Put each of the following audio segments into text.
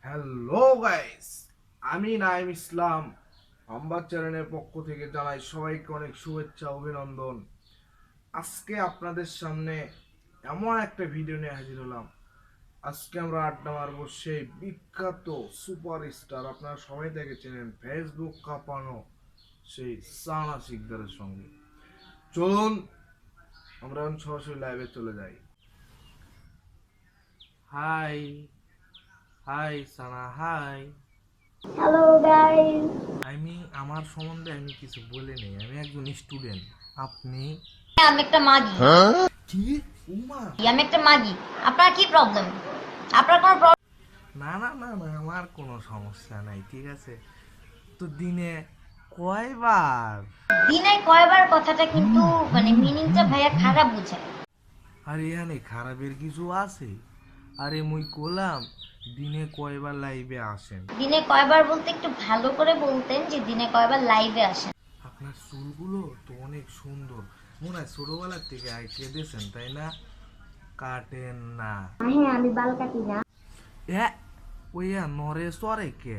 Hello guys, আমি নাইম ইসলাম আমার চ্যানেলের পক্ষ থেকে জানাই সবাইকে অনেক শুভেচ্ছা অভিনন্দন। আজকে আপনাদের সামনে এমন একটা ভিডিও নিয়ে হাজির হলাম। আজকে আমরা আড্ডা মারবো সেই বিখ্যাত সুপারস্টার, আপনারা সবাই তাকে চেনেন, ফেসবুক কাঁপানো সেই সানা সিকদারের সঙ্গে। চলুন আমরা সরাসরি লাইভে চলে যাই। হাই হাই সানা, হাই। হ্যালো গাইস, আমি আমার সম্বন্ধে আমি কিছু বলে নেই, আমি একজন স্টুডেন্ট। আপনি আমি একটা মাগি। কি? উমা, আমি একটা মাগি। আপনার কি প্রবলেম? আপনার কোনো প্রবলেম? না না না না, আমার কোনো সমস্যা নাই, ঠিক আছে। তো দিনে কয়বার? দিনে কয়বার কথাটা কিন্তু মানে মিনিংটা ভাইয়া খারাপ বুঝায়। আরে এখানে খারাপের কিছু আছে? আরে মুই কলাম দিনে কয়বার লাইভে আসেন। দিনে কয়বার বলতে একটু ভালো করে বলতেন যে দিনে কয়বার লাইভে আসেন। আপনার চুলগুলো তো অনেক সুন্দর, মনে হয় ছোটবেলার থেকে আইকে দিয়েছেন, তাই না? কাটেন না? হ্যাঁ, আমি বাল কাটি না। ওইয়া নরে সরে কে?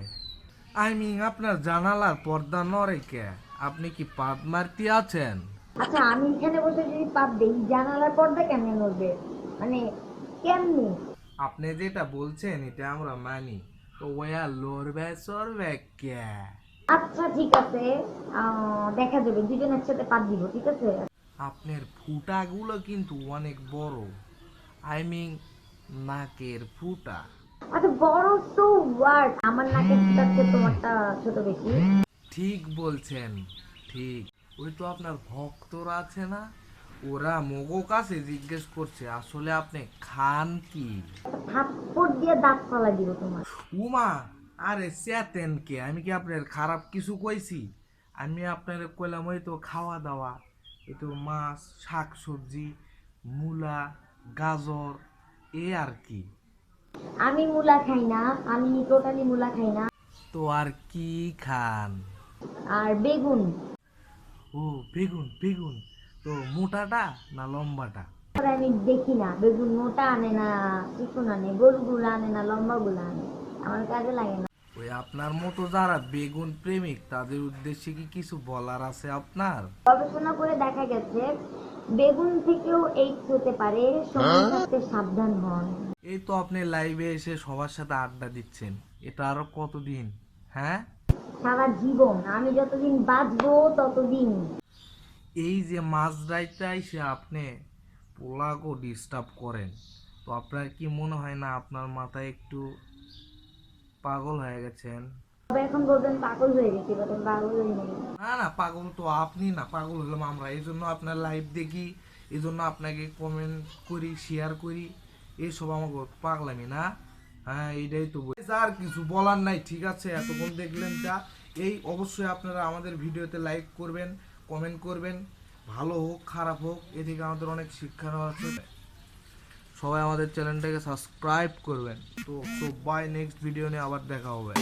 আপনার জানালার পর্দা নরে কে? আপনি কি পাত মারতে আছেন? আচ্ছা, আমি এখানে বসে যদি পাপ দেই, জানালার পর্দা কেমনে নড়বে? মানে কেমনে? আপনি যেটা বলছেন এটা আমরা মানি, তো ওয়া লড়বে সরবে কে? আচ্ছা ঠিক আছে, দেখা যাবে, দুজন একসাথে পাত দিব, ঠিক আছে? আপনার ফুটাগুলো কিন্তু অনেক বড়, আই মিন নাকের ফুটা। আচ্ছা, বড় তো ওয়ার্ড, আমার নাকের ফুটাচ্ছে তোমারটা ছোট বেশি। ঠিক বলছেন, ঠিক। ওই তো আপনার ভক্তরা আছে না, ওরা মগো কাছে জিজ্ঞেস করছে আসলে আপনি খান কি? থাপ্পড় দিয়ে দাঁত ফালা দিব তোমার। উমা, আরে চেতেন কে? আমি কি আপনার খারাপ কিছু কইছি? আমি আপনার কইলাম ওই তো খাওয়া দাওয়া, এই তো মাছ, শাক সবজি, মূলা, গাজর, এ আর কি। আমি মূলা খাই না, আমি টোটালি মূলা খাই না। তো আর কি খান? আর বেগুন। ও, বেগুন বেগুন। তো মোটাটা না লম্বাটা? আর আমি দেখি না বেগুন মোটা আনে না চিকন আনে, গোলগুলো আনে না লম্বা গুলো আনে, আমার কাজে লাগে না। ওই আপনার মতো যারা বেগুন প্রেমিক তাদের উদ্দেশ্যে কি কিছু বলার আছে আপনার? গবেষণা করে দেখা গেছে বেগুন থেকেও এইডস হতে পারে, সময় থাকতে সাবধান হন। এই তো আপনি লাইভে এসে সবার সাথে আড্ডা দিচ্ছেন, এটা আরো কতদিন? হ্যাঁ, সারা জীবন, আমি যতদিন বাঁচবো ততদিন। এই যে মাঝ রাইতে এসে আপনি পোলাগো ডিস্টার্ব করেন, তো আপনার কি মনে হয় না আপনার মাথায় একটু পাগল হয়ে গেছেন? তবে এখন বলবেন পাগল হয়ে গেছি, বলবেন পাগল হয়ে নেই। না না, পাগল তো আপনি না, পাগল হলাম আমরা। এই জন্য আপনার লাইভ দেখি, এই জন্য আপনাকে কমেন্ট করি, শেয়ার করি, এইসব আমাকে পাগলামি না। হ্যাঁ, এইটাই তো বলি, আর কিছু বলার নাই, ঠিক আছে? এতক্ষণ দেখলেন যা, এই অবশ্যই আপনারা আমাদের ভিডিওতে লাইক করবেন, কমেন্ট করবেন, ভালো হোক খারাপ হোক, এ থেকে আমাদের অনেক শিক্ষা নেওয়া আছে। সবাই আমাদের চ্যানেলটাকে সাবস্ক্রাইব করবেন। তো বাই, নেক্সট ভিডিও নিয়ে আবার দেখা হবে।